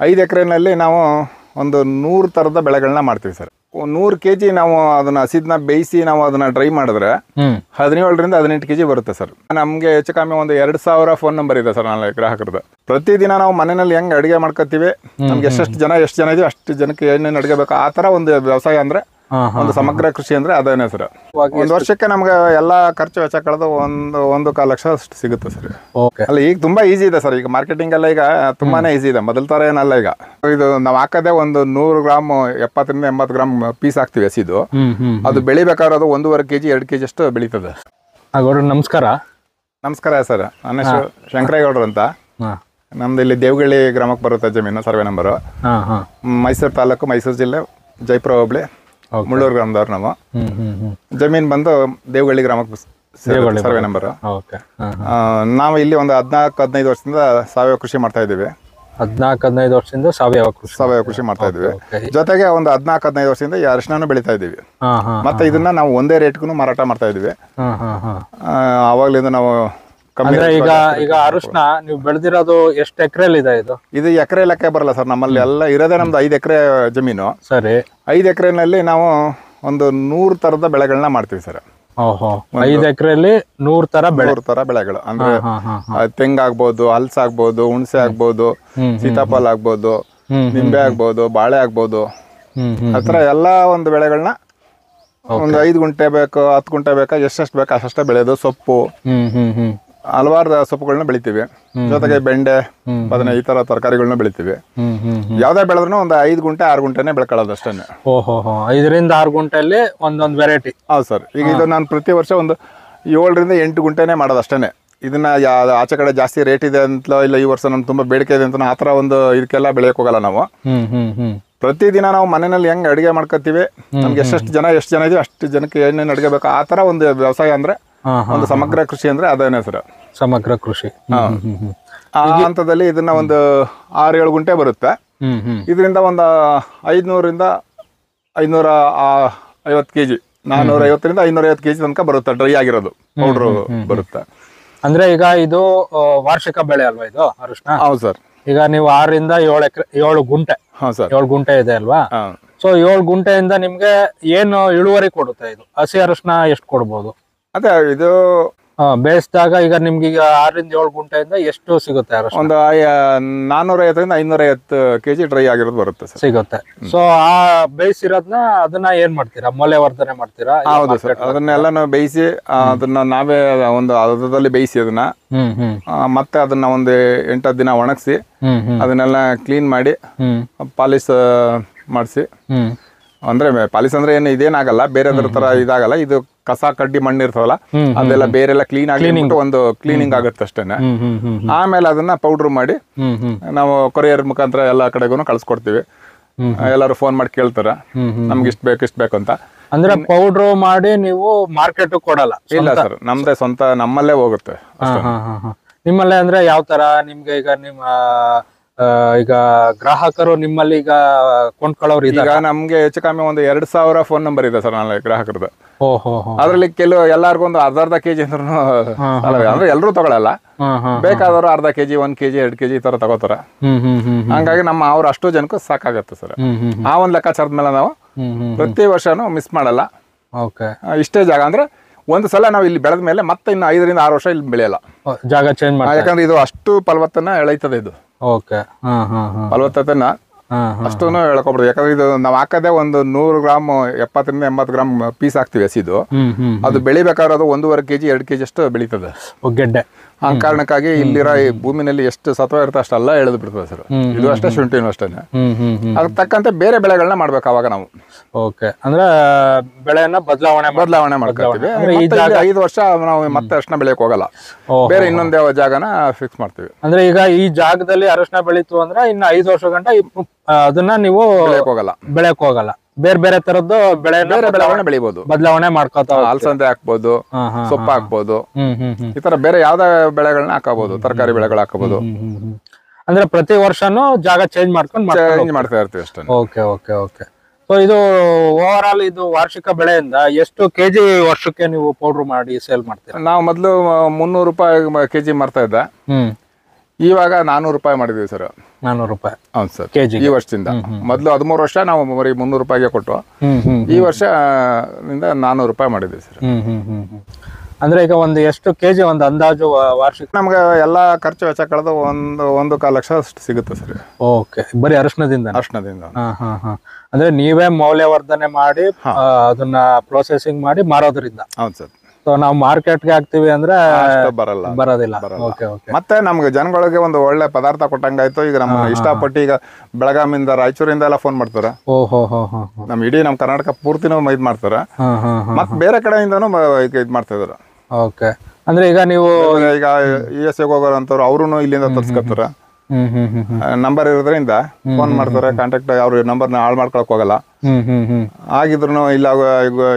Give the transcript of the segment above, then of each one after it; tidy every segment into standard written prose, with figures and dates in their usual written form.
5 ಎಕರೆನಲ್ಲಿ ನಾವು ಒಂದು 100 ಥರದ ಬೆಳೆಗಳನ್ನ ಮಾಡ್ತೀವಿ ಸರ್. 100 kg ನಾವು ಅದನ್ನ ಹಸಿದನ್ನ ಬೇಯಿಸಿ ನಾವು ಅದನ್ನ ಡ್ರೈ ಮಾಡಿದ್ರೆ 17 ರಿಂದ 18 kg ಬರುತ್ತೆ ಸರ್. ನಮಗೆ ಹೆಚ್ಚು ಕಮ್ಮಿ ಒಂದು 2000 ಫೋನ್ ನಂಬರ್ ಇದೆ ಸರ್ ನನ್ನ ಗ್ರಾಹಕರದ್ದು. ಪ್ರತಿದಿನ ನಾವು ಮನೆಯಲ್ಲಿ ಹೆಂಗೆ ಅಡುಗೆ ಮಾಡ್ಕೊತೀವಿ, ನಮ್ಗೆ ಎಷ್ಟು ಜನ ಇದೀವಿ ಅಷ್ಟು ಜನಕ್ಕೆ ಏನೇನು ಅಡುಗೆ ಬೇಕು ಆ ಥರ ಒಂದು ವ್ಯವಸಾಯ ಅಂದರೆ ಒಂದು ಸಮಗ್ರ ಕೃಷಿ ಅಂದ್ರೆ ಅದೇನೇ ಸರ್. ಒಂದು ವರ್ಷಕ್ಕೆ ನಮ್ಗೆ ಎಲ್ಲಾ ಖರ್ಚು ವೆಚ್ಚ ಕಳೆದು 1.25 ಲಕ್ಷ ಅಷ್ಟು ಸಿಗುತ್ತೆ ಸರ್. ಅಲ್ಲ ಈಗ ತುಂಬಾ ಈಸಿ ಇದೆ ಸರ್, ಈಗ ಮಾರ್ಕೆಟಿಂಗ್ ಎಲ್ಲ ಈಗ ತುಂಬಾನೇ ಈಸಿ ಇದೆ, ಮೊದಲ ತರ ಏನಲ್ಲ. ಈಗ ಇದು ನಾವು ಹಾಕದೆ ಒಂದು 100 ಗ್ರಾಮ್ 70 ರಿಂದ 80 ಗ್ರಾಮ್ ಪೀಸ್ ಹಾಕ್ತಿವಿ ಹಸಿದು. ಅದು ಬೆಳಿಬೇಕಾದ್ರೆ ಅದು 1.5 kg 2 kg ಅಷ್ಟು ಬೆಳೀತದೆ. ನಮಸ್ಕಾರ. ನಮಸ್ಕಾರ ಸರ್, ನನ್ನ ಹೆಸರು ಶಂಕರೇಗೌಡರು ಅಂತ. ನಮ್ದು ಇಲ್ಲಿ ದೇವಗಳ್ಳಿ ಗ್ರಾಮಕ್ಕೆ ಬರುತ್ತೆ ಜಮೀನು, ಸರ್ವೆ ನಂಬರು. ಮೈಸೂರು ತಾಲೂಕು, ಮೈಸೂರು ಜಿಲ್ಲೆ, ಜೈಪುರ ಹೋಬಳಿ, ಮುಳ್ಳೂರು ಗ್ರಾಮದವ್ರು. ನಾವು ಜಮೀನ್ ಬಂದು ದೇವಗಳ್ಳಿ ಗ್ರಾಮಕ್ಕೆ ಸರ್ವೆ ನಂಬರ್. ನಾವು ಇಲ್ಲಿ ಒಂದು 14-15 ವರ್ಷದಿಂದ ಸಾವಯವ ಕೃಷಿ ಮಾಡ್ತಾ ಇದ್ದೀವಿ. 14-15 ವರ್ಷದಿಂದ ಸಾವಯವ ಕೃಷಿ ಮಾಡ್ತಾ ಇದ್ದೀವಿ. ಜೊತೆಗೆ ಒಂದು 14-15 ವರ್ಷದಿಂದ ಈ ಅರಿಶಿನ ಬೆಳೀತಾ ಇದ್ದೀವಿ. ಮತ್ತೆ ಇದನ್ನ ನಾವು ಒಂದೇ ರೇಟ್ಗೂ ಮಾರಾಟ ಮಾಡ್ತಾ ಇದ್ದೀವಿ. ಅವಾಗ್ಲಿಂದ ನಾವು ಈಗ ಅರಿಶಿನ ನೀವು ಬೆಳೆದಿರೋದು ಎಷ್ಟು ಎಕರೆಯಲ್ಲಿ ಇದೆ? ಇದು ಎಕರೆ ಲೆಕ್ಕ ಬರಲ್ಲ ಸರ್, ನಮ್ಮಲ್ಲಿ ಎಲ್ಲ ಇರೋದೇ ನಮ್ದು 5 ಎಕರೆ ಜಮೀನು. ಸರಿ. 5 ಎಕರೆನಲ್ಲಿ ನಾವು ಒಂದು 100 ಥರದ ಬೆಳೆಗಳನ್ನ ಮಾಡ್ತೀವಿ ಸರ್. 5 ಎಕರೆಯಲ್ಲಿ 100 ತರ ಬೆಳೆಗಳು ಅಂದ್ರೆ ತೆಂಗಾಗ್ಬೋದು, ಹಲ್ಸಾಗ್ಬೋದು, ಹುಣಸೆ ಆಗ್ಬೋದು, ಸೀತಾಫಲ ಆಗ್ಬೋದು, ನಿಂಬೆ ಆಗ್ಬೋದು, ಬಾಳೆ ಆಗ್ಬೋದು, ಆತರ ಎಲ್ಲಾ ಒಂದು ಬೆಳೆಗಳನ್ನ ಒಂದು 5 ಗುಂಟೆ ಬೇಕು, 10 ಗುಂಟೆ ಬೇಕಾ, ಎಷ್ಟೆಷ್ಟು ಬೇಕು ಅಷ್ಟೇ ಬೆಳೆಯೋದು. ಸೊಪ್ಪು, ಹಲವಾರು ಸೊಪ್ಪುಗಳನ್ನ ಬೆಳಿತೀವಿ. ಜೊತೆಗೆ ಬೆಂಡೆ, ಬದನೆ ಈ ತರ ತರಕಾರಿಗಳನ್ನ ಬೆಳಿತೀವಿ. ಯಾವ್ದೇ ಬೆಳೆದ್ರು ಒಂದು 5 ಗುಂಟೆ 6 ಗುಂಟೆನೆ ಬೆಳ್ಕೊಳ್ಳೋದು ಅಷ್ಟೇ. 5 ರಿಂದ 6 ಗುಂಟೆಯಲ್ಲಿ ಒಂದೊಂದು ವೆರೈಟಿ. ಹೌದು ಸರ್. ಈಗ ಇದು ನಾನು ಪ್ರತಿ ವರ್ಷ ಒಂದು 7 ರಿಂದ 8 ಗುಂಟೆನೆ ಮಾಡೋದು ಅಷ್ಟೇನೆ. ಇದನ್ನ ಆಚೆ ಕಡೆ ಜಾಸ್ತಿ ರೇಟ್ ಇದೆ ಅಂತಲೋ, ಇಲ್ಲ ಈ ವರ್ಷ ನಮ್ಗೆ ತುಂಬಾ ಬೇಡಿಕೆ ಇದೆ ಅಂತ ಆ ತರ ಒಂದು ಇದಕ್ಕೆಲ್ಲ ಬೆಳೆಯಕ್ ಹೋಗಲ್ಲ ನಾವು. ಪ್ರತಿದಿನ ನಾವು ಮನೆಯಲ್ಲಿ ಹೆಂಗ್ ಅಡುಗೆ ಮಾಡ್ಕೊತೀವಿ, ನಮ್ಗೆ ಎಷ್ಟು ಜನ ಇದೀವಿ ಅಷ್ಟು ಜನಕ್ಕೆ ಏನೇನು ಅಡುಗೆ ಬೇಕು ಆ ತರ ಒಂದು ವ್ಯವಸಾಯ ಅಂದ್ರೆ ಒಂದು ಸಮಗ್ರ ಕೃಷಿ ಅಂದ್ರೆ ಅದೇನೇ ಸರ್, ಸಮಗ್ರ ಕೃಷಿ. ಆ ಹಂತದಲ್ಲಿ ಇದನ್ನ ಒಂದು 6-7 ಗುಂಟೆ ಬರುತ್ತೆ. ಇದರಿಂದ ಒಂದು 500 ರಿಂದ 550 kg, 450 ರಿಂದ 550 kg ತನಕ ಬರುತ್ತೆ. ಡ್ರೈ ಆಗಿರೋದು ಪೌಡ್ರು ಬರುತ್ತೆ. ಅಂದ್ರೆ ಈಗ ಇದು ವಾರ್ಷಿಕ ಬೆಳೆ ಅಲ್ವಾ ಇದು ಅರಿಶಿನ? ಹೌದು ಸರ್. ಈಗ ನೀವು 6 ರಿಂದ 7 ಗುಂಟೆ, 7 ಗುಂಟೆ ಇದೆ ಅಲ್ವಾ? ಸೊ 7 ಗುಂಟೆಯಿಂದ ನಿಮ್ಗೆ ಏನು ಇಳುವರಿ ಕೊಡುತ್ತೆ ಇದು? ಹಸಿ ಅರಿಶಿನ ಎಷ್ಟು ಕೊಡ್ಬೋದು? ಅದೇ ಇದು ಬೇಯಿಸಿದಾಗ ಈಗ ನಿಮ್ಗೆ ಈಗ 6 ರಿಂದ 7 ಗುಂಟೆಯಿಂದ ಎಷ್ಟು ಸಿಗುತ್ತೆ ಅರಿಶಿನ? ಒಂದು 450 ರಿಂದ 550 kg ಡ್ರೈ ಆಗಿರೋದು ಬರುತ್ತೆ ಸರ್, ಸಿಗುತ್ತೆ. ಸೊ ಆ ಬೇಯಿಸಿರೋದನ್ನ ಅದನ್ನ ಏನ್ ಮಾಡ್ತೀರಾ? ಮೌಲ್ಯವರ್ಧನೆ ಮಾಡ್ತೀರಾ? ಹೌದು ಸರ್, ಅದನ್ನೆಲ್ಲ ನಾವು ಬೇಯಿಸಿ ಅದನ್ನ ನಾವೇ ಒಂದು ಹದದಲ್ಲಿ ಬೇಯಿಸಿ ಅದನ್ನ ಮತ್ತೆ ಅದನ್ನ ಒಂದು 8-10 ದಿನ ಒಣಗಿಸಿ ಅದನ್ನೆಲ್ಲ ಕ್ಲೀನ್ ಮಾಡಿ ಪಾಲಿಶ್ ಮಾಡಿಸಿ. ಅಂದ್ರೆ ಪಾಲಿಶ್ ಅಂದ್ರೆ ಏನು ಇದೇನಾಗಲ್ಲ, ಬೇರೆ ತರ ಇದಾಗಲ್ಲ. ಇದು ಕಸ ಕಡ್ಡಿ ಮಣ್ಣು ಇರ್ತವಲ್ಲ ಅದೆಲ್ಲ ಬೇರೆಲ್ಲ ಕ್ಲೀನ್ ಆಗಿ ಒಂದು ಕ್ಲೀನಿಂಗ್ ಆಗುತ್ತೆ ಅಷ್ಟೇನೆ. ಆಮೇಲೆ ಅದನ್ನ ಪೌಡ್ರ್ ಮಾಡಿ ನಾವು ಕೊರಿಯರ್ ಮುಖಾಂತರ ಎಲ್ಲಾ ಕಡೆಗೂ ಕಳ್ಸಿಕೊಡ್ತೀವಿ. ಎಲ್ಲರೂ ಫೋನ್ ಮಾಡಿ ಕೇಳ್ತಾರ ನಮ್ಗೆ ಇಷ್ಟ ಬೇಕು ಅಂತ. ಅಂದ್ರೆ ಪೌಡ್ರ್ ಮಾಡಿ ನೀವು ಮಾರ್ಕೆಟ್ ಕೊಡಲ್ಲ? ಇಲ್ಲ ಸರ್, ನಮ್ದೇ ಸ್ವಂತ, ನಮ್ಮಲ್ಲೇ ಹೋಗುತ್ತೆ. ನಿಮ್ಮಲ್ಲೇ ಅಂದ್ರೆ ಯಾವ ತರ? ನಿಮ್ಗೆ ಈಗ ಗ್ರಾಹಕರು ನಿಮ್ಮಲ್ಲಿ ಈಗ ಕೊಂಡ್ಕೊಳ್ಳೋರು ಈಗ ನಮ್ಗೆ ಹೆಚ್ಚು ಕಮ್ಮಿ ಒಂದು 2000 ಫೋನ್ ನಂಬರ್ ಇದೆ ಸರ್ ನನ್ನ ಗ್ರಾಹಕರದ್ದು. ಅದ್ರಲ್ಲಿ ಕೆಲವು ಎಲ್ಲಾರ್ಗು ಒಂದು ಅರ್ಧ kg ಅಂದ್ರೆ ಎಲ್ಲರೂ ತಗೊಳಲ್ಲ, ಬೇಕಾದವರು ಅರ್ಧ kg 1 kg 2 kg ಈ ತರ ತಗೋತಾರ. ಹಂಗಾಗಿ ಅವ್ರು ಅಷ್ಟು ಜನಕ್ಕೂ ಸಾಕಾಗತ್ತೆ ಸರ್. ಆ ಒಂದ್ ಲೆಕ್ಕಾಚಾರದ ಮೇಲೆ ನಾವು ಪ್ರತಿ ವರ್ಷನೂ ಮಿಸ್ ಮಾಡಲ್ಲ. ಇಷ್ಟೇ ಜಾಗ ಅಂದ್ರೆ ಒಂದು ಸಲ ನಾವು ಇಲ್ಲಿ ಬೆಳೆದ ಮೇಲೆ ಮತ್ತೆ ಇನ್ನು 5 ರಿಂದ 6 ವರ್ಷ ಇಲ್ಲಿ ಬೆಳೆಯಲ್ಲ, ಜಾಗ ಚೇಂಜ್ ಮಾಡಿ. ಯಾಕಂದ್ರೆ ಇದು ಅಷ್ಟು ಫಲವತ್ತನ್ನ ಎಳೀತದೆ. ಇದು ಫಲವತ್ತತೆನ ಅಷ್ಟೂ ಹೇಳ್ಕೊಬಿಡ್ದು. ಯಾಕಂದ್ರೆ ಇದು ನಾವು ಹಾಕದೆ ಒಂದು 100 ಗ್ರಾಮ್ 70 ರಿಂದ 80 ಗ್ರಾಮ್ ಪೀಸ್ ಹಾಕ್ತಿವಿ ಹಸಿದು. ಅದು ಬೆಳಿಬೇಕಾದ್ರೆ ಅದು 1.5 kg 2 kg ಅಷ್ಟು ಬೆಳೀತದೆ ಗೆಡ್ಡೆ. ಆ ಕಾರಣಕ್ಕಾಗಿ ಇಲ್ಲಿರೋ ಈ ಭೂಮಿನಲ್ಲಿ ಎಷ್ಟು ಸತ್ವ ಇರುತ್ತೆ ಅಷ್ಟೆಲ್ಲ ಎಳೆದು ಬಿಡ್ತದೆ ಸರ್. ಇದು ಅಷ್ಟೇ, ಶುಂಠಿನೂ ಅಷ್ಟೇನೆ. ಅದಕ್ಕೆ ತಕ್ಕಂತೆ ಬೇರೆ ಬೆಳೆಗಳನ್ನ ಮಾಡ್ಬೇಕು ಅವಾಗ ನಾವು. ಅಂದ್ರೆ ಬೆಳೆಯನ್ನ ಬದಲಾವಣೆ ಮಾಡ್ಕೊತೀವಿ. 5 ವರ್ಷ ನಾವು ಮತ್ತೆ ಅರಿಶಿನ ಬೆಳೆಯಕ್ ಹೋಗಲ್ಲ, ಬೇರೆ ಇನ್ನೊಂದೇ ಜಾಗನ ಫಿಕ್ಸ್ ಮಾಡ್ತೀವಿ. ಅಂದ್ರೆ ಈಗ ಈ ಜಾಗದಲ್ಲಿ ಅರಿಶಿನ ಬೆಳೀತು ಅಂದ್ರೆ ಇನ್ನು 5 ವರ್ಷ ಗಂಟ ಅದನ್ನ ನೀವು ಬೆಳೆಯಕ್ ಹೋಗಲ್ಲ. ಬೇರೆ ತರದ್ದು ಬೆಳೆಗಳನ್ನ ಬೆಳಿಬಹುದು, ಬದಲಾವಣೆ ಮಾಡ್ಕೋತ. ಅಲಸಂದೆ ಹಾಕ್ಬೋದು, ಸೊಪ್ಪು ಹಾಕ್ಬೋದು, ಈ ತರ ಬೇರೆ ಯಾವ್ದೇ ಬೆಳೆಗಳನ್ನ ಹಾಕಬಹುದು, ತರಕಾರಿ ಬೆಳೆಗಳು ಹಾಕಬಹುದು. ಅಂದ್ರೆ ಪ್ರತಿ ವರ್ಷನೂ ಜಾಗ ಚೇಂಜ್ ಮಾಡ್ತಾ ಇರ್ತೀವಿ ಅಷ್ಟೇ. ಓಕೆ. ಸೊ ಇದು ಓವರ್ ಆಲ್ ಇದು ವಾರ್ಷಿಕ ಬೆಳೆಯಿಂದ ಎಷ್ಟು ಕೆಜಿ ವರ್ಷಕ್ಕೆ ನೀವು ಪೌಡರ್ ಮಾಡಿ ಸೇಲ್ ಮಾಡ್ತೀರಾ? ನಾವು ಮೊದಲು 300 ರೂಪಾಯಿ kg ಮಾರ್ತಾ ಇದ್ದ, ಇವಾಗ 400 ರೂಪಾಯಿ ಮಾಡಿದೀವಿ ಸರ್. 400 ರೂಪಾಯಿ ಹೌದು ಸರ್ ಕೆಜಿ. ಈ ವರ್ಷದಿಂದ. ಮೊದಲು 13 ವರ್ಷ ನಾವು ಬರೀ 300 ರೂಪಾಯಿಗೆ ಕೊಟ್ಟು ಈ ವರ್ಷ 400 ರೂಪಾಯಿ ಮಾಡಿದ್ವಿ ಸರ್. ಅಂದ್ರೆ ಈಗ ಒಂದು ಎಷ್ಟು ಕೆಜಿ ಒಂದು ಅಂದಾಜು ವಾರ್ಷಿಕ ನಮ್ಗೆ ಎಲ್ಲಾ ಖರ್ಚು ವೆಚ್ಚ ಕಳೆದು 1.25 ಲಕ್ಷ ಅಷ್ಟು ಸಿಗುತ್ತೆ ಸರ್. ಓಕೆ, ಬರೀ ಅರಿಶಿಣದಿಂದ? ಅರಿಶಿಣದಿಂದ. ಅಂದ್ರೆ ನೀವೇ ಮೌಲ್ಯವರ್ಧನೆ ಮಾಡಿ ಅದನ್ನ ಪ್ರೊಸೆಸಿಂಗ್ ಮಾಡಿ ಮಾರೋದ್ರಿಂದ? ಹೌದು ಸರ್. ಸೊ ನಾವು ಮಾರ್ಕೆಟ್ಗೆ ಹಾಕ್ತಿವಿ ಅಂದ್ರೆ ಬರೋದಿಲ್ಲ. ಮತ್ತೆ ನಮ್ಗೆ ಜನಗಳಿಗೆ ಒಂದು ಒಳ್ಳೆ ಪದಾರ್ಥ ಕೊಟ್ಟಂಗಾಯ್ತು. ಈಗ ನಮ್ಮ ಇಷ್ಟಪಟ್ಟು ಈಗ ಬೆಳಗಾಮಿಂದ ರಾಯಚೂರಿಂದ ಎಲ್ಲ ಫೋನ್ ಮಾಡ್ತಾರ. ನಮ್ ಇಡೀ ನಮ್ ಕರ್ನಾಟಕ ಪೂರ್ತಿನೂ ಇದ್ ಮಾಡ್ತಾರ. ಮತ್ತೆ ಬೇರೆ ಕಡೆಯಿಂದನೂ ಇದ್ ಮಾಡ್ತಾ ಇದಾರೆ. ಓಕೆ, ಅಂದ್ರೆ ಈಗ ನೀವು ಈಗ USA ಹೋಗೋರಂತವ್ರು ಅವ್ರು ಇಲ್ಲಿಂದ ತರ್ಸ್ಕೊತಾರ. ನಂಬರ್ ಇರೋದ್ರಿಂದ ಫೋನ್ ಮಾಡ್ತಾರೆ, ಕಾಂಟ್ಯಾಕ್ಟ್ ಅವ್ರ ನಂಬರ್ನ ಹಾಳು ಮಾಡ್ಕೊಳಕ್ ಹೋಗಲ್ಲ. ಆಗಿದ್ರು ಇಲ್ಲ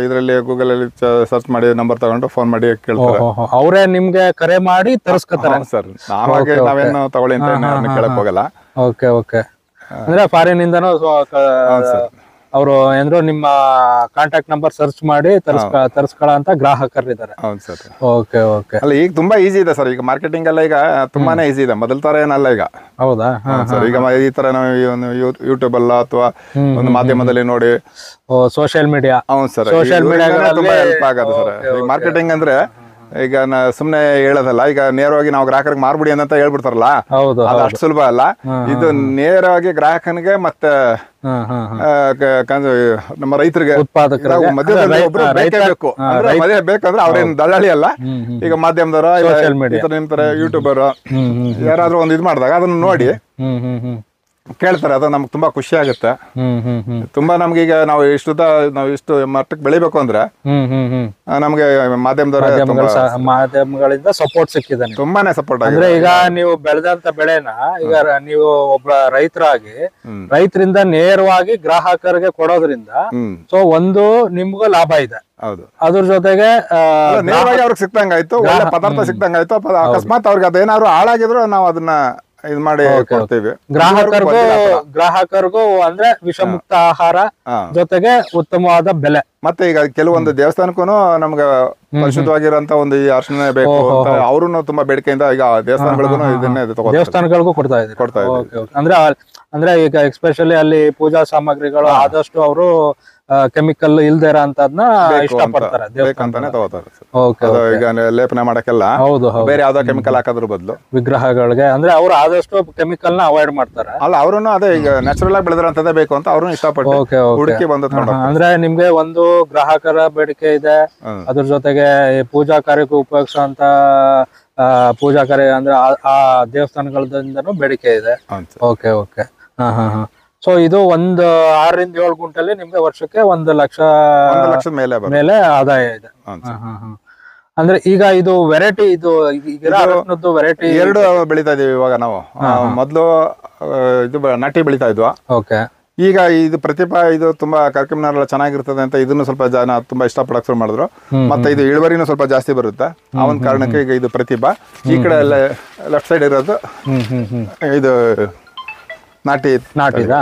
ಇದರಲ್ಲಿ ಗೂಗಲ್ ಅಲ್ಲಿ ಸರ್ಚ್ ಮಾಡಿ ನಂಬರ್ ತಗೊಂಡು ಫೋನ್ ಮಾಡಿ ಕೇಳ್ತಾರೆ. ಅವರೇ ನಿಮ್ಗೆ ಕರೆ ಮಾಡಿ ತರಿಸ್ಕೊತಾರೆ ಸರ್. ನಾವೇನು ತಗೊಳ್ಳಿ ಅಂತ ಕೇಳಕ್ ಹೋಗಲ್ಲ. ಓಕೆ ಓಕೆ, ಅಂದ್ರೆ ಫಾರಿನ್ ಇಂದನೂ ಅವರು ಏನ್ರು ನಿಮ್ಮ ಕಾಂಟ್ಯಾಕ್ಟ್ ನಂಬರ್ ಸರ್ಚ್ ಮಾಡಿ ತರಿಸ್ಕೊಳ್ಳೋ ಅಂತ ಗ್ರಾಹಕರಿದ್ದಾರೆ. ಹೌದು ಸರ್. Okay okay. ಅಲ್ಲ ಈಗ ತುಂಬಾ ಈಸಿ ಇದೆ ಸರ್. ಈಗ ಮಾರ್ಕೆಟಿಂಗ್ ಎಲ್ಲ ಈಗ ತುಂಬಾನೇ ಈಸಿ ಇದೆ, ಮೊದಲ ತರ ಏನಲ್ಲ ಈಗ. ಹೌದಾ ಸರ್? ಈಗ ಈ ತರ ನಾವು ಯೂಟ್ಯೂಬ್ ಅಲ್ಲ ಅಥವಾ ಒಂದು ಮಾಧ್ಯಮದಲ್ಲಿ ನೋಡಿ, ಸೋಷಿಯಲ್ ಮೀಡಿಯಾ. ಹೌದು ಸರ್, ಸೋಷಿಯಲ್ ಮೀಡಿಯಾ ತುಂಬಾ ಹೆಲ್ಪ್ ಆಗೋದು ಸರ್. ಮಾರ್ಕೆಟಿಂಗ್ ಅಂದ್ರೆ ಈಗ ಸುಮ್ನೆ ಹೇಳೋದಲ್ಲ, ಈಗ ನೇರವಾಗಿ ನಾವು ಗ್ರಾಹಕರಿಗೆ ಮಾರ್ಬಿಡಿ ಅಂತ ಹೇಳ್ಬಿಡ್ತಾರಲ್ಲ, ಅದು ಅಷ್ಟು ಸುಲಭ ಅಲ್ಲ. ಇದು ನೇರವಾಗಿ ಗ್ರಾಹಕನಿಗೆ ಮತ್ತೆ ನಮ್ಮ ರೈತರಿಗೆ ಮಧ್ಯದಲ್ಲಿ ಒಬ್ರು ಬೇಕೇ ಬೇಕು. ಮದುವೆ ಬೇಕಂದ್ರೆ ಅವ್ರೇನ್ ದಳ್ಳಾಳಿ ಅಲ್ಲ, ಈಗ ಮಾಧ್ಯಮದವರ ನಿಂತರ ಯೂಟ್ಯೂಬರ್ ಯಾರಾದ್ರೂ ಒಂದು ಇದ್ ಮಾಡಿದಾಗ ಅದನ್ನ ನೋಡಿ ಕೇಳ್ತಾರೆ. ಅದು ನಮ್ಗೆ ತುಂಬಾ ಖುಷಿ ಆಗುತ್ತೆ. ತುಂಬಾ ನಮ್ಗೆ ಈಗ ನಾವು ಇಷ್ಟು ಮಟ್ಟಕ್ಕೆ ಬೆಳಿಬೇಕು ಅಂದ್ರೆ ನಮ್ಗೆ ಮಾಧ್ಯಮಗಳಿಂದ ಸಪೋರ್ಟ್ ಸಿಕ್ಕಿದೆ, ತುಂಬಾನೇ ಸಪೋರ್ಟ್ ಆಗಿದೆ. ಅಂದ್ರೆ ಈಗ ನೀವು ಬೆಳೆದಂತ ಬೆಳೆನ ಈಗ ನೀವು ಒಬ್ಬ ರೈತರಾಗಿ ರೈತರಿಂದ ನೇರವಾಗಿ ಗ್ರಾಹಕರಿಗೆ ಕೊಡೋದ್ರಿಂದ ಸೊ ಒಂದು ನಿಮ್ಗೂ ಲಾಭ ಇದೆ. ಹೌದು, ಅದ್ರ ಜೊತೆಗೆ ನೇರವಾಗಿ ಅವ್ರಿಗೆ ಸಿಕ್ತಂಗಾಯ್ತು, ಒಳ್ಳೆ ಪದಾರ್ಥ ಸಿಕ್ತಂಗಾಯ್ತು. ಅಕಸ್ಮಾತ್ ಅವ್ರಿಗೆ ಅದೇನಾದ್ರು ಹಾಳಾಗಿದ್ರು ನಾವು ಅದನ್ನ ಇದು ಮಾಡಿ ಕೊಡ್ತೀವಿ. ಗ್ರಾಹಕರಿಗೂ ಅಂದ್ರೆ ವಿಷಮುಕ್ತ ಆಹಾರ ಜೊತೆಗೆ ಉತ್ತಮವಾದ ಬೆಲೆ. ಮತ್ತೆ ಈಗ ಕೆಲವೊಂದು ದೇವಸ್ಥಾನಕ್ಕೂ ನಮ್ಗೆ ಪರಿಶುದ್ಧವಾಗಿರೋಂತ ಒಂದು ಈ ಅರ್ಶನ ಬೇಕು ಅಂತ ಅವ್ರು ತುಂಬಾ ಬೇಡಿಕೆಯಿಂದ ಈಗ ದೇವಸ್ಥಾನಗಳಿಗೂ ಇದನ್ನೇ ದೇವಸ್ಥಾನಗಳಿಗೂ ಕೊಡ್ತಾ ಇದ್ದಾರೆ. ಅಂದ್ರೆ ಈಗ ಎಸ್ಪೆಷಲಿ ಅಲ್ಲಿ ಪೂಜಾ ಸಾಮಗ್ರಿಗಳು ಆದಷ್ಟು ಅವರು ಕೆಮಿಕಲ್ ಇಲ್ದೇ ಇರೋ ಅಂತದ್ನ ಇಷ್ಟಪಡ್ತಾರೆ, ಬೇಕಂತಾನೆ ತಗೋತಾರೆ. ಈಗ ಲೇಪನ ಮಾಡಕ್ಕೆಲ್ಲ ಬೇರೆ ಯಾವ್ದೋ ಕೆಮಿಕಲ್ ಹಾಕೋದ್ರ ಬದಲು ವಿಗ್ರಹಗಳಿಗೆ ಅಂದ್ರೆ ಅವ್ರು ಆದಷ್ಟು ಕೆಮಿಕಲ್ ನ ಅವಾಯ್ಡ್ ಮಾಡ್ತಾರೆ. ಅಲ್ಲ, ಅವ್ರು ಅದೇ ಈಗ ನ್ಯಾಚುರಲ್ ಆಗಿ ಬೆಳೆದ್ರಂತದೇ ಬೇಕು ಅಂತ ಅವ್ರು ಇಷ್ಟಪಟ್ಟು ಹುಡುಕಿ ಬಂದ. ಅಂದ್ರೆ ನಿಮ್ಗೆ ಒಂದು ಗ್ರಾಹಕರ ಬೇಡಿಕೆ ಇದೆ, ಅದ್ರ ಜೊತೆಗೆ ಪೂಜಾ ಕಾರ್ಯಕ್ಕೂ ಉಪಯೋಗಿಸುವಂತ ಪೂಜಾ ಕಾರ್ಯ ಅಂದ್ರೆ ಆ ದೇವಸ್ಥಾನಗಳಿಂದನೂ ಬೇಡಿಕೆ ಇದೆ. Okay okay. ಸೊ ಇದು ಒಂದು 6 ರಿಂದ 7 ಗುಂಟಲ್ಲಿ ನಿಮ್ಗೆ ವರ್ಷಕ್ಕೆ 1 ಲಕ್ಷದ ಮೇಲೆ ಆದಾಯ ಇದೆ. ಅಂದ್ರೆ ಈಗ ಇದು ವೆರೈಟಿ, ಇದು ವೆರೈಟಿ 2 ಬೆಳಿತಾ ಇದೀವಿ ಇವಾಗ ನಾವು. ಮೊದ್ಲು ಇದು ನಾಟಿ ಬೆಳಿತಾ ಇದ್ವಾ. ಓಕೆ. ಈಗ ಇದು ಪ್ರತಿಭಾ, ಇದು ತುಂಬಾ ಕರ್ಕಿಮ್ನಾರೆಲ್ಲ ಚೆನ್ನಾಗಿರ್ತದೆ ಅಂತ ಇದನ್ನು ಸ್ವಲ್ಪ ಜನ ತುಂಬಾ ಇಷ್ಟಪಡಕ್ ಶುರು ಮಾಡಿದ್ರು. ಮತ್ತೆ ಇದು ಇಳುವರಿನೂ ಸ್ವಲ್ಪ ಜಾಸ್ತಿ ಬರುತ್ತೆ. ಆ ಒಂದು ಕಾರಣಕ್ಕೆ ಈಗ ಇದು ಪ್ರತಿಭಾ. ಈ ಕಡೆ ಎಲ್ಲ ಲೆಫ್ಟ್ ಸೈಡ್ ಇರೋದು ಇದು ನಾಟಿದಾ.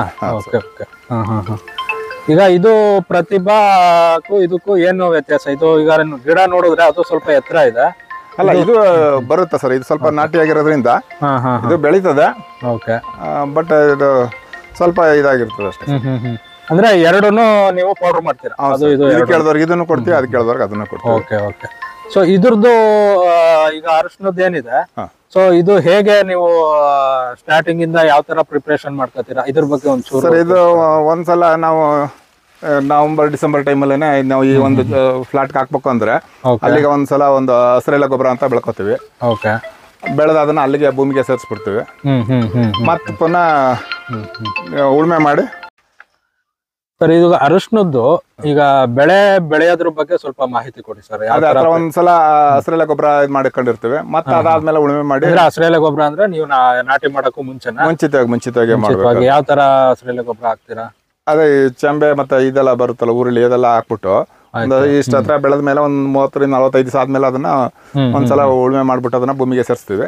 ಈಗ ಇದು ಪ್ರತಿಭಾಕ್ಕೂ ಇದಕ್ಕೂ ಏನು ವ್ಯತ್ಯಾಸ? ಇದು ಈಗ ಗಿಡ ನೋಡಿದ್ರೆ ಅದು ಸ್ವಲ್ಪ ಎತ್ತರ ಇದೆ. ಅಲ್ಲ, ಇದು ಬರುತ್ತೆ ಸರ್. ಇದು ಸ್ವಲ್ಪ ನಾಟಿ ಆಗಿರೋದ್ರಿಂದ ಇದು ಬೆಳೀತದೆ. ಬಟ್ ಇದು ಸ್ವಲ್ಪ ಇದಾಗಿರ್ತದೆ ಅಷ್ಟೇ. ಅಂದ್ರೆ ಎರಡನ್ನೂ ನೀವು ಪೌಡರ್ ಮಾಡ್ತೀರಾ? ಕೇಳಿದವ್ರಿಗೆ ಇದನ್ನು ಕೊಡ್ತೀವಿ, ಅದು ಕೇಳಿದವ್ರಿಗೆ ಅದನ್ನ ಕೊಡ್ತೀವಿ. Okay okay. ಸೊ ಇದ್ರದ್ದು ಈಗ ಅರಿಶಿನದ್ದು ಏನಿದೆ, ಸೊ ಇದು ಹೇಗೆ ನೀವು ಸ್ಟಾರ್ಟಿಂಗ್ ಇಂದ ಯಾವ ತರ ಪ್ರಿಪರೇಷನ್ ಮಾಡ್ಕೋತೀರಾ? ಇದ್ರ ಬಗ್ಗೆ ಒಂಚೂರು. ಸರ್, ಇದು ಒಂದ್ಸಲ ನಾವು ನವೆಂಬರ್ ಡಿಸೆಂಬರ್ ಟೈಮಲ್ಲೇನೆ ನಾವು ಈ ಒಂದು ಫ್ಲಾಟ್ ಹಾಕ್ಬೇಕು ಅಂದ್ರೆ ಅಲ್ಲಿಗೆ ಒಂದ್ಸಲ ಒಂದು ಹಸಿರೆಲೆ ಗೊಬ್ಬರ ಅಂತ ಬೆಳ್ಕೊತೀವಿ. ಓಕೆ. ಬೆಳೆದ ಅದನ್ನ ಅಲ್ಲಿಗೆ ಭೂಮಿಗೆ ಸೇರಿಸ್ಬಿಡ್ತೀವಿ. ಮತ್ತೆ ಪುನಃ ಉಳುಮೆ ಮಾಡಿ. ಸರ್, ಇದು ಅರಿಶಿನದ್ದು ಈಗ ಬೆಳೆಯೋದ್ರ ಬಗ್ಗೆ ಸ್ವಲ್ಪ ಮಾಹಿತಿ ಕೊಡಿ ಸರ್. ಒಂದ್ಸಲ ಹಸಿರೆಲೆ ಗೊಬ್ಬರ ಮಾಡ್ಕೊಂಡಿರ್ತೀವಿ. ಮತ್ತೆ ಅದಾದ್ಮೇಲೆ ಉಳುಮೆ ಮಾಡಿ. ಹಸಿರೆಲೆ ಗೊಬ್ಬರ ಅಂದ್ರೆ ನೀವು ನಾಟಿ ಮಾಡಕ್ಕೂ ಮುಂಚಿತವಾಗಿ ಯಾವ ತರ ಹಸಿರೆಲೆ ಗೊಬ್ಬರ ಹಾಕ್ತೀರಾ? ಅದೇ ಚಂಬೆ ಮತ್ತೆ ಇದೆಲ್ಲ ಬರುತ್ತಲ್ಲ, ಉರುಳಿ, ಇದೆಲ್ಲ ಹಾಕ್ಬಿಟ್ಟು ಇಷ್ಟ ಹತ್ರ ಬೆಳೆದ ಮೇಲೆ ಒಂದ್ 30 ರಿಂದ 45 ದಿವಸ ಆದ್ಮೇಲೆ ಅದನ್ನ ಒಂದ್ಸಲ ಉಳುಮೆ ಮಾಡ್ಬಿಟ್ಟು ಅದನ್ನ ಭೂಮಿಗೆ ಸೇರಿಸ್ತೀವಿ.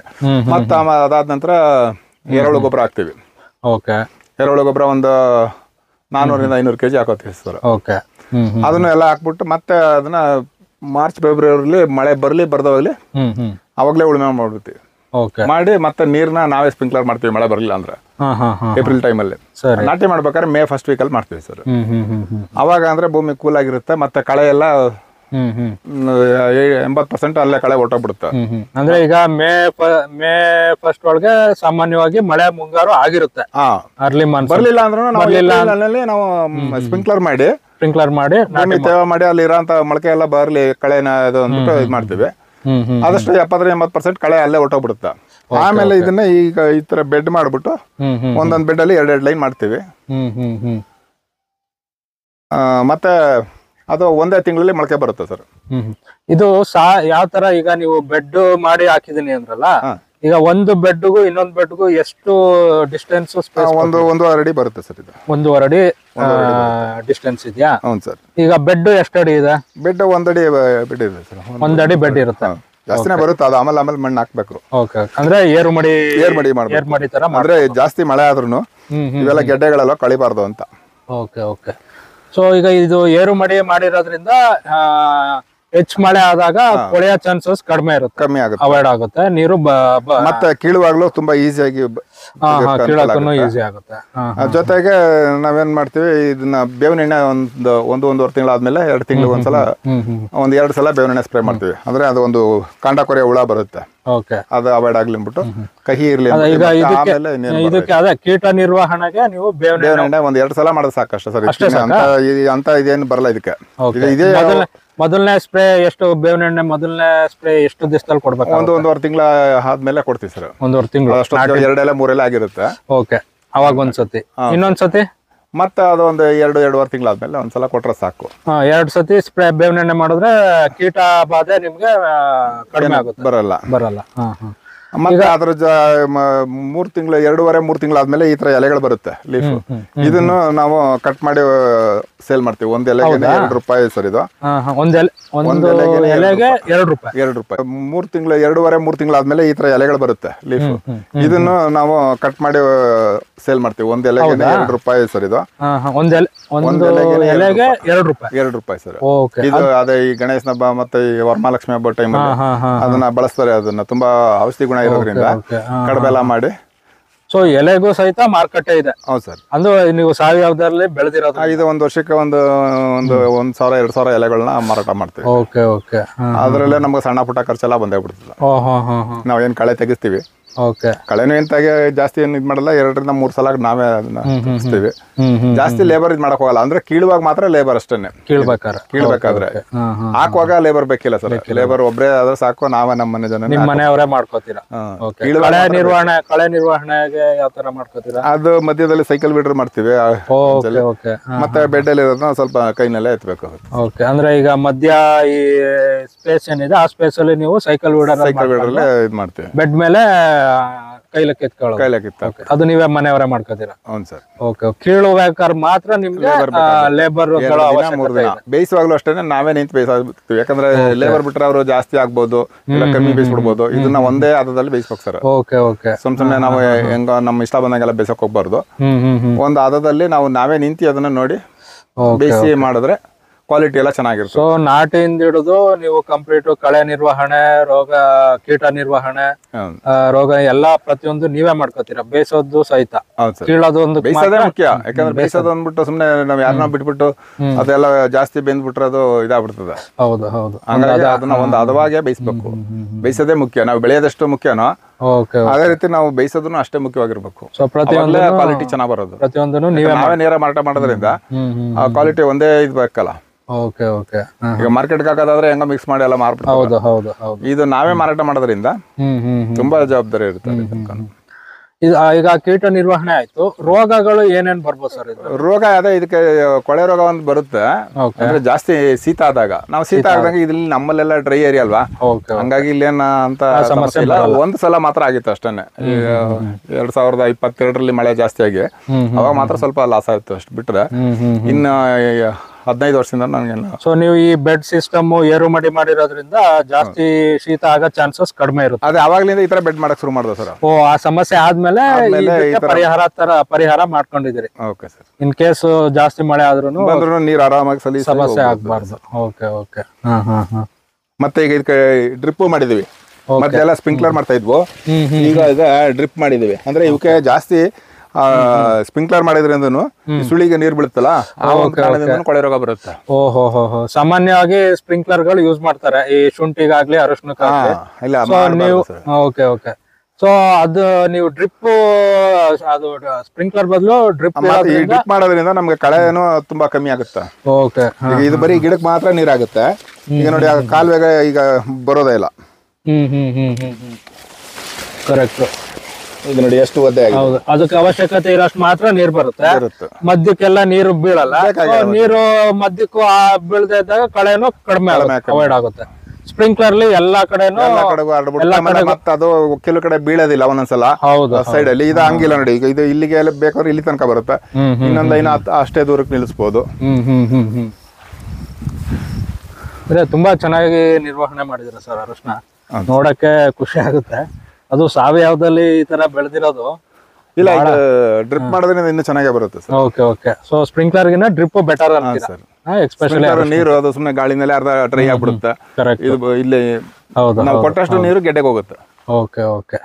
ಮತ್ತೆ ಅದಾದ ನಂತರ ಎರೆಹುಳು ಗೊಬ್ಬರ ಹಾಕ್ತಿವಿ. ಎರೆಹುಳು ಗೊಬ್ಬರ ಒಂದು 400 ರಿಂದ 500 kg ಹಾಕೋತೀವಿ ಸರ್. ಅದನ್ನ ಎಲ್ಲ ಹಾಕ್ಬಿಟ್ಟು ಮತ್ತೆ ಅದನ್ನ ಮಾರ್ಚ್ ಫೆಬ್ರವರಿಲಿ ಮಳೆ ಬರ್ದವಾಗ್ಲಿ ಅವಾಗ್ಲೇ ಉಳುಮೆ ಮಾಡ್ಬಿಡ್ತೀವಿ. ಮಾಡಿ ಮತ್ತೆ ನೀರ್ನ ನಾವೇ ಸ್ಪ್ರಿಂಕ್ಲರ್ ಮಾಡ್ತೀವಿ ಮಳೆ ಬರಲಿಲ್ಲ ಅಂದ್ರೆ. ಏಪ್ರಿಲ್ ಟೈಮಲ್ಲಿ. ಸರಿ. ನಾಟಿ ಮಾಡ್ಬೇಕಾದ್ರೆ ಮೇ ಫಸ್ಟ್ ವೀಕಲ್ಲಿ ಮಾಡ್ತೀವಿ ಸರ್. ಹ್ಮ್ ಹ್ಮ್ ಹ್ಮ್ ಹ್ಮ್ ಅವಾಗ ಅಂದ್ರೆ ಭೂಮಿ ಕೂಲ್ ಆಗಿರುತ್ತೆ, ಮತ್ತೆ ಕಳೆ ಎಲ್ಲ ಹ್ಮ್ ಹ್ಮ್ 80% ಅಲ್ಲೇ ಕಳೆ ಹೊರಟೋಗ್ಬಿಡುತ್ತೆ. ಹ್ಮ್ ಅಂದ್ರೆ ಈಗ ಮೇ ಫಸ್ಟ್ ಒಳಗೆ ಸಾಮಾನ್ಯವಾಗಿ ಮಳೆ ಮುಂಗಾರು ಆಗಿರುತ್ತೆ. ಅರ್ಲಿ ಮಾನ್ಸೂನ್ ಬರ್ಲಿಲ್ಲ ಅಂದ್ರೂ ನಾವು ಸ್ಪ್ರಿಂಕ್ಲರ್ ಮಾಡಿ ಭೂಮಿ ತೇವ ಮಾಡಿ ಅಲ್ಲಿ ಇರೋಂಥ ಮೊಳಕೆ ಎಲ್ಲ ಬರ್ಲಿ ಕಳೆನ ಇದು ಅಂದ್ಬಿಟ್ಟು ಇದು ಮಾಡ್ತೀವಿ. ಆದಷ್ಟು 70-80% ಕಳೆ ಅಲ್ಲೇ ಹೊರಟೋಗ್ಬಿಡುತ್ತೆ. ಆಮೇಲೆ ಇದನ್ನ ಈಗ ಈ ತರ ಬೆಡ್ ಮಾಡ್ಬಿಟ್ಟು ಒಂದೊಂದು ಬೆಡ್ ಅಲ್ಲಿ 2 ಲೈನ್ ಮಾಡ್ತೀವಿ. ಮತ್ತೆ ಅದು ಒಂದೇ ತಿಂಗಳಲ್ಲಿ ಮೊಳಕೆ ಬರುತ್ತೆ ಸರ್. ಇದು ಯಾವ ತರ ಈಗ ನೀವು ಬೆಡ್ ಮಾಡಿ ಹಾಕಿದೀನಿ ಅಂದ್ರಲ್ಲ, ಈಗ ಒಂದು ಬೆಡ್ಗೂ ಇನ್ನೊಂದು ಬೆಡ್ಗೂ ಎಷ್ಟು ಡಿಸ್ಟೆನ್ಸ್? 1.5 ಅಡಿ ಬರುತ್ತೆ ಸರ್. ಇದು 1.5 ಅಡಿ ಡಿಸ್ಟೆನ್ಸ್ ಇದೆಯಾ? ಹೌದು ಸರ್. ಈಗ ಬೆಡ್ ಎಷ್ಟು ಅಡಿ ಇದೆ? ಬೆಡ್ 1 ಅಡಿ ಬೆಡ್ ಇದೆ ಸರ್. 1 ಅಡಿ ಬೆಡ್ ಇರುತ್ತೆ. ಜಾಸ್ತಿನೇ ಬರುತ್ತೆ ಅದು. ಆಮೇಲೆ ಮಣ್ಣು ಹಾಕ್ಬೇಕು. ಓಕೆ, ಅಂದ್ರೆ ಏರು ಮಡಿ ತರ ಅಂದ್ರೆ ಜಾಸ್ತಿ ಮಳೆ ಆದ್ರೂ ಇವೆಲ್ಲ ಗೆಡ್ಡೆಗಳೆಲ್ಲ ಕಳಿಬಾರ್ದು ಅಂತ. Okay okay. ಸೊ ಈಗ ಇದು ಏರು ಮಡಿ ಮಾಡಿರೋದ್ರಿಂದ ಹೆಚ್ಚು ಮಳೆ ಆದಾಗ ಕೊಳೆಯ ಚಾನ್ಸಸ್ ಕಮ್ಮಿ ಆಗುತ್ತೆ, ಅವಾಯ್ಡ್ ಆಗುತ್ತೆ. ನೀರು ಮತ್ತೆ ಕೀಳುವಾಗ್ಲೂ ತುಂಬಾ ಈಸಿಯಾಗಿ ಕೀಳಕ್ಕೂ ಈಸಿ ಆಗುತ್ತೆ. ಜೊತೆಗೆ ನಾವೇನ್ ಮಾಡ್ತೀವಿ, ಇದನ್ನ ಬೇವಿನ ಎಣ್ಣೆ ಒಂದೂವರೆ ತಿಂಗಳಾದ್ಮೇಲೆ 2 ತಿಂಗಳಿಗೆ ಒಂದ್ಸಲ 2 ಸಲ ಬೇವಿನ ಎಣ್ಣೆ ಸ್ಪ್ರೇ ಮಾಡ್ತೀವಿ. ಅಂದ್ರೆ ಅದು ಒಂದು ಕಾಂಡ ಕೊರೆಯ ಹುಳ ಬರುತ್ತೆ, ಅದು ಅವಾಯ್ಡ್ ಆಗ್ಲಿ ಅಂದ್ಬಿಟ್ಟು ಕಹಿ ಇರ್ಲಿ. ಇದಕ್ಕೆ ಅದೇ ಕೀಟ ನಿರ್ವಹಣೆಗೆ ನೀವು ಬೇವಿನ ಎಣ್ಣೆ 2 ಸಲ ಮಾಡೋದು ಸಾಕಷ್ಟು ಸರ್. ಅಂತ ಇದೇನು ಬರಲ್ಲ ಇದಕ್ಕೆ. ಇದೇ ಮೊದಲನೇ ಸ್ಪ್ರೇ ಎಷ್ಟು? ಬೇವಿನ ಎಣ್ಣೆ ಮೊದಲನೇ ಸ್ಪ್ರೇ ಎಷ್ಟು ದಿವಸದಲ್ಲಿ ಕೊಡ್ಬೇಕು? 1.5 ತಿಂಗಳ ಆದ್ಮೇಲೆ ಕೊಡ್ತೀವಿ ಸರ್. 1.5 ತಿಂಗಳು, 2 ಎಲೆ 3 ಎಲೆ ಆಗಿರುತ್ತೆ. ಓಕೆ, ಅವಾಗ ಒಂದ್ಸತಿ, ಇನ್ನೊಂದ್ಸತಿ ಮತ್ತೆ ಅದು ಒಂದು 2-2.5 ತಿಂಗಳಾದ್ಮೇಲೆ ಒಂದ್ಸಲ ಕೊಟ್ರೆ ಸಾಕು. 2 ಸತಿ ಸ್ಪ್ರೇ ಬೇವಿನ ಎಣ್ಣೆ ಮಾಡಿದ್ರೆ ಕೀಟ ಬಾಧೆ ನಿಮ್ಗೆ ಕಡಿಮೆ ಆಗುತ್ತೆ? ಬರಲ್ಲ. ಮತ್ತೆ ಅದ್ರ 3 ತಿಂಗಳು 2.5-3 ತಿಂಗಳಾದ್ಮೇಲೆ ಈ ತರ ಎಲೆಗಳು ಬರುತ್ತೆ, ಲೀಫ್. ಇದನ್ನು ನಾವು ಕಟ್ ಮಾಡಿ ಸೇಲ್ ಮಾಡ್ತೀವಿ. ಒಂದ್ ಎಲೆಗೆ 2 ರೂಪಾಯಿ ಸರ್. ಇದು ಒಂದ್ ಎಲೆಗೆ 2 ರೂಪಾಯಿ. 2 ರೂಪಾಯಿ. 3 ತಿಂಗಳು 2.5-3 ತಿಂಗಳಾದ್ಮೇಲೆ ಈ ತರ ಎಲೆಗಳು ಬರುತ್ತೆ, ಲೀಫ್. ಇದನ್ನು ನಾವು ಕಟ್ ಮಾಡಿ ಸೇಲ್ ಮಾಡ್ತೀವಿ. ಒಂದ್ ಎಲೆಗೆ 2 ರೂಪಾಯಿ ಸರ್. ಇದು ಒಂದ್ ಎಲೆಗೆ 2 ರೂಪಾಯಿ. 2 ರೂಪಾಯಿ ಸರ್. ಇದು ಅದೇ ಈ ಗಣೇಶ ಹಬ್ಬ ಮತ್ತೆ ಈ ವರಮಹಾಲಕ್ಷ್ಮಿ ಹಬ್ಬ ಟೈಮಲ್ಲಿ ಅದನ್ನ ಬಳಸ್ತಾರೆ. ಅದನ್ನ ತುಂಬಾ ಔಷಧಿ ಗುಣ ಇರೋದ್ರಿಂದ ಕಡಬೆಲ್ಲ ಮಾಡಿ. ಸೊ ಎಲೆಗೂ ಸಹಿತ ಮಾರ್ಕೆಟ್ ಇದೆ? ಹೌದು ಸರ್. ಅಂದ್ರೆ ನೀವು ಸಾವಯವದಲ್ಲಿ ಬೆಳೆದಿರೋದು? ಇದು ಒಂದು ವರ್ಷಕ್ಕೆ ಒಂದು 1,000-2,000 ಎಲೆಗಳನ್ನ ಮಾರಾಟ ಮಾಡ್ತೀವಿ. Okay okay. ಅದ್ರಲ್ಲೇ ನಮ್ಗೆ ಸಣ್ಣ ಪುಟ್ಟ ಖರ್ಚೆಲ್ಲ ಬಂದೇ ಬಿಡ್ತದೆ. ನಾವೇನ್ ಕಳೆ ತೆಗಿಸ್ತೀವಿ, ಕಳೆನೂ ಎಂತಾಗೆ ಜಾಸ್ತಿ ಏನ್ ಇದ್ ಮಾಡಲ್ಲ. 2-3 ಸಲ ನಾವೇ ಅದನ್ನ ತೆಗಿಸ್ತೀವಿ. ಜಾಸ್ತಿ ಲೇಬರ್ ಇದ್ ಮಾಡಕ್ ಹೋಗಲ್ಲ. ಅಂದ್ರೆ ಕೀಳುವಾಗ ಮಾತ್ರ ಲೇಬರ್ ಅಷ್ಟೇನೆ. ಕೀಳ್ಬೇಕಾದ್ರೆ ಹಾಕುವಾಗ ಲೇಬರ್ ಬೇಕಿಲ್ಲ ಸರ್. ಲೇಬರ್ ಒಬ್ರೇ ಆದ್ರೆ ಸಾಕು. ನಾವೇ ನಮ್ಮ ಮನೆ ಜನ ಮನೆಯವರೇ ಮಾಡ್ಕೋತೀರಾ? ಕಳೆ ನಿರ್ವಹಣೆಗೆ ಯಾವ ತರ ಮಾಡ್ಕೋತೀರಾ? ಅದು ಮಧ್ಯದಲ್ಲಿ ಸೈಕಲ್ ಬಿಡ್ರ್ ಮಾಡ್ತೀವಿ. ಮತ್ತೆ ಬೆಡ್ ಅಲ್ಲಿ ಇರೋದನ್ನ ಸ್ವಲ್ಪ ಕೈನಲ್ಲೇ ಎತ್ತಬೇಕು. ಓಕೆ, ಅಂದ್ರೆ ಈಗ ಮಧ್ಯ ಈ ಸ್ಪೇಸ್ ಏನಿದೆ ಆ ಸ್ಪೇಸ್ ಅಲ್ಲಿ ನೀವು ಸೈಕಲ್ ಬಿಡರ್ ಇದ್ ಮಾಡ್ತೀವಿ. ಬೆಡ್ ಮೇಲೆ ಕೈಲ ಕಿತ್ಕೊಳ್ಳೋದು, ಅದು ನೀವೇ ಮನೆಯವರೇ ಮಾಡ್ಕೋತೀರಾ? ಹೌದು ಸರ್. ಓಕೆ. ಕೀಳುವಾಗಾರ ಮಾತ್ರ ನಿಮ್ಗೆ ಲೇಬರ್ ಬೇಯಿಸುವಾಗ್ಲೂ ಅಷ್ಟೇ ನಾವೇ ನಿಂತು ಬೇಯಿಸ್ತೀವಿ. ಯಾಕಂದ್ರೆ ಲೇಬರ್ ಬಿಟ್ರೆ ಅವರು ಜಾಸ್ತಿ ಆಗ್ಬೋದು, ಇಲ್ಲ ಕಮ್ಮಿ ಬೇಯಿಸ್ಬಿಡ್ಬೋದು. ಇದನ್ನ ಒಂದೇ ಹದದಲ್ಲಿ ಬೇಯಿಸ್ಬೇಕು ಸರ್. ಓಕೆ. ಸುಮ್ನೆ ನಾವು ಹೆಂಗ ನಮ್ಮ ಇಷ್ಟ ಬಂದಂಗೆಲ್ಲ ಬೇಯಿಸಕ್ ಹೋಗ್ಬಾರ್ದು. ಒಂದು ಹದದಲ್ಲಿ ನಾವೇ ನಿಂತು ಅದನ್ನ ನೋಡಿ ಬೇಯಿಸಿ ಮಾಡಿದ್ರೆ ಕ್ವಾಲಿಟಿ ಎಲ್ಲ ಚೆನ್ನಾಗಿರುತ್ತೆ. ಸೊ ನಾಟಿಯಿಂದ ಹಿಡಿದು ನೀವು ಕಂಪ್ಲೀಟ್ ಕಳೆ ನಿರ್ವಹಣೆ, ಕೀಟ ನಿರ್ವಹಣೆ, ರೋಗ ಎಲ್ಲಾ ಪ್ರತಿಯೊಂದು ನೀವೇ ಮಾಡ್ಕೋತೀರಾ? ಬೇಯಿಸೋದು ಸಹಿತ, ಕೀಳೋದು ಒಂದು ಬೇಯಿಸೋದೇ ಮುಖ್ಯ. ಯಾಕಂದ್ರೆ ಬೇಯಿಸೋದು ಅಂದ್ಬಿಟ್ಟು ಸುಮ್ನೆ ನಾವ್ ಯಾರನ್ನ ಬಿಟ್ಬಿಟ್ಟು ಅದೆಲ್ಲ ಜಾಸ್ತಿ ಬೆಂದ್ಬಿಟ್ರೆ ಅದು ಇದಾಗ್ಬಿಡ್ತದೆ. ಹೌದು. ಹಂಗಾಗಿ ಅದನ್ನ ಒಂದು ಹದವಾಗೇ ಬೇಯಿಸ್ಬೇಕು. ಬೇಯಿಸೋದೇ ಮುಖ್ಯ. ನಾವು ಬೆಳೆಯೋದಷ್ಟು ಮುಖ್ಯನೋ ಅದೇ ರೀತಿ ನಾವು ಬೇಯಿಸೋದನ್ನು ಅಷ್ಟೇ ಮುಖ್ಯವಾಗಿರ್ಬೇಕು. ಸೊ ಪ್ರತಿಯೊಂದು ಕ್ವಾಲಿಟಿ ಚೆನ್ನಾಗಿ ಬರೋದು. ಪ್ರತಿಯೊಂದನ್ನು ನಾವೇ ನೇರ ಮಾರಾಟ ಮಾಡೋದ್ರಿಂದ ಆ ಕ್ವಾಲಿಟಿ ಒಂದೇ ಇದು ಬೇಕಲ್ಲ. ಓಕೆ. ಈಗ ಮಾರ್ಕೆಟ್ ಹಾಕೋದಾದ್ರೆ ಹೆಂಗ ಮಿಕ್ಸ್ ಮಾಡಿ ಎಲ್ಲ ಮಾರ್ಬಿಡ್ತಾರೆ. ಹೌದು. ಇದು ನಾವೇ ಮಾರಾಟ ಮಾಡೋದ್ರಿಂದ ತುಂಬಾ ಜವಾಬ್ದಾರಿ ಇರುತ್ತೆ. ಈಗ ಕೀಟ ನಿರ್ವಹಣೆ ಆಯ್ತು. ರೋಗಗಳು ಏನೇನ್ ಬರ್ಬೋದು ಸರ್? ರೋಗ ಅದೇ ಇದಕ್ಕೆ ಕೊಳೆ ರೋಗ ಒಂದು ಬರುತ್ತೆ. ಅಂದ್ರೆ ಜಾಸ್ತಿ ಶೀತ ಆದಾಗ, ನಾವು ಶೀತ ಆದಾಗ ಇಲ್ಲಿ ನಮ್ಮಲ್ಲೆಲ್ಲ ಡ್ರೈ ಏರಿಯಾ ಅಲ್ವಾ, ಹಂಗಾಗಿ ಇಲ್ಲೇನ ಅಂತ ಸಮಸ್ಯೆ ಇಲ್ಲ. ಒಂದ್ ಸಲ ಮಾತ್ರ ಆಗಿತ್ತು ಅಷ್ಟೇನೆ. 2022ರಲ್ಲಿ ಮಳೆ ಜಾಸ್ತಿ ಆಗಿ ಅವಾಗ ಮಾತ್ರ ಸ್ವಲ್ಪ ಲಾಸ್ ಆಯ್ತು. ಅಷ್ಟು ಬಿಟ್ರೆ ಇನ್ನು 15 ವರ್ಷದಿಂದ ನನಗೆಲ್ಲ. ಸೊ ನೀವು ಈ ಬೆಡ್ ಸಿಸ್ಟಮ್ ಏರು ಮಡಿ ಮಾಡಿರೋದ್ರಿಂದ ಜಾಸ್ತಿ ಶೀತ ಆಗೋ ಚಾನ್ಸಸ್ ಕಡಿಮೆ ಇರುತ್ತೆ. ಅದೇ ಅವಾಗ್ಲಿಂದ ಈ ತರ ಬೆಡ್ ಮಾಡಕ್ ಶುರು ಮಾಡಿದೆ ಸರ್. ಆ ಸಮಸ್ಯೆ ಆದ್ಮೇಲೆ ಪರಿಹಾರ ಮಾಡ್ಕೊಂಡಿದ್ದೀರಿ? Okay sir. ಇನ್ ಕೇಸ್ ಜಾಸ್ತಿ ಮಳೆ ಆದ್ರೂ ನೀರ್ ಆರಾಮಾಗಿ ಸಲ ಸಮಸ್ಯೆ ಆಗ್ಬಾರ್ದು. ಓಕೆ. ಮತ್ತೆ ಈಗ ಇದಕ್ಕೆ ಡ್ರಿಪ್ ಮಾಡಿದೀವಿ. ಮತ್ತೆ ಎಲ್ಲ ಸ್ಪ್ರಿಂಕ್ಲರ್ ಮಾಡ್ತಾ ಇದ್ವು. ಈಗ ಡ್ರಿಪ್ ಮಾಡಿದೀವಿ. ಅಂದ್ರೆ ಇವಕ್ಕೆ ಜಾಸ್ತಿ ಸ್ಪ್ರಿಂಕ್ಲರ್ ಮಾಡಿದ್ರಿಂದನು ಈ ಸುಳಿಗೆ ನೀರು ಬೀಳುತ್ತಲ್ಲ ಆ ಒಂದು ಕಾರಣದಿಂದ ಕೊಳೆ ರೋಗ ಬರುತ್ತೆ. ಓಹೋ ಹೋ ಸಾಮಾನ್ಯವಾಗಿ ಸ್ಪ್ರಿಂಕ್ಲರ್ ಗಳು ಯೂಸ್ ಮಾಡ್ತಾರೆ ಈ ಶುಂಠಿಗಾಗ್ಲಿ ಅರಶಿನಕ್ಕಾಗ್ಲಿ. ಇಲ್ಲ ನೀವು ಓಕೆ ಓಕೆ ಸೊ ಅದು ನೀವು ಡ್ರಿಪ್ ಅದು ಸ್ಪ್ರಿಂಕ್ಲರ್ ಬದಲು ಡ್ರಿಪ್ ಡ್ರಿಪ್ ಮಾಡೋದ್ರಿಂದ ನಮ್ಗೆ ಕಳೆನು ತುಂಬಾ ಕಮ್ಮಿ ಆಗುತ್ತೆ. ಓಕೆ ಈಗ ಇದು ಬರೀ ಗಿಡಕ್ಕೆ ಮಾತ್ರ ನೀರಾಗುತ್ತೆ. ಈಗ ನೋಡಿ ಕಾಲುವೆಗೆ ಈಗ ಬರೋದೇ ಇಲ್ಲ. ಕರೆಕ್ಟ್. ಈಗ ನೋಡಿ ಎಷ್ಟು ಒದ್ದೆ ಆಗಿದೆ. ಹೌದು, ಅದಕ್ಕೆ ಅವಶ್ಯಕತೆ ಇರೋಷ್ಟು ಮಾತ್ರ ನೀರು ಬರುತ್ತೆ, ಇರುತ್ತೆ. ಮಧ್ಯಕ್ಕೆಲ್ಲ ನೀರು ಬೀಳಲ್ಲ. ನೀರು ಮಧ್ಯಕ್ಕೂ ಬೀಳದೆ ಇದ್ದಾಗ ಕಳೆನೂ ಕಡಿಮೆ ಅವಾಯ್ಡ್ ಆಗುತ್ತೆ. ಸ್ಪ್ರಿಂಕ್ಲರ್ ಎಲ್ಲಾ ಕಡೆನೂ ಮತ್ತೆ ಅದು ಕೆಲವು ಕಡೆ ಬೀಳೋದಿಲ್ಲ ಒಂದೊಂದ್ಸಲ ಸೈಡ್ ಅಲ್ಲಿ. ಇದು ಹಂಗಿಲ್ಲ ನೋಡಿ, ಈಗ ಇದು ಇಲ್ಲಿಗೆ ಬೇಕಾದ್ರೆ ಇಲ್ಲಿ ತನಕ ಬರುತ್ತೆ, ಇನ್ನೊಂದ್ ಅಷ್ಟೇ ದೂರಕ್ಕೆ ನಿಲ್ಲಿಸಬಹುದು. ತುಂಬಾ ಚೆನ್ನಾಗಿ ನಿರ್ವಹಣೆ ಮಾಡಿದಿರ ಸರ್ ಅರಶಿನ, ನೋಡಕ್ಕೆ ಖುಷಿ ಆಗುತ್ತೆ. ಅದು ಸಾವಯವದಲ್ಲಿ ಈ ತರ ಬೆಳೆದಿರೋದು. ಇಲ್ಲ, ಡ್ರಿಪ್ ಮಾಡೋದ್ರಿಂದ ಇನ್ನೂ ಚೆನ್ನಾಗಿ ಬರುತ್ತೆ sir. Okay okay. So sprinkler ಗಿನ ಡ್ರಿಪ್ ಬೆಟರ್ ಸರ್. ಎಸ್ಪೆಷಲಿ ನೀರು ಅದು ಸುಮ್ಮನೆ ಗಾಳಿನಲ್ಲಿ ಅರ್ಧ ಡ್ರೈ ಆಗ್ಬಿಡುತ್ತೆ. ಇದು ಇಲ್ಲಿ ಹೌದು, ನಾವು ಕೊಟ್ಟಷ್ಟು ನೀರು ಗೆಡ್ಡೆಗೆ ಹೋಗುತ್ತೆ. Okay okay.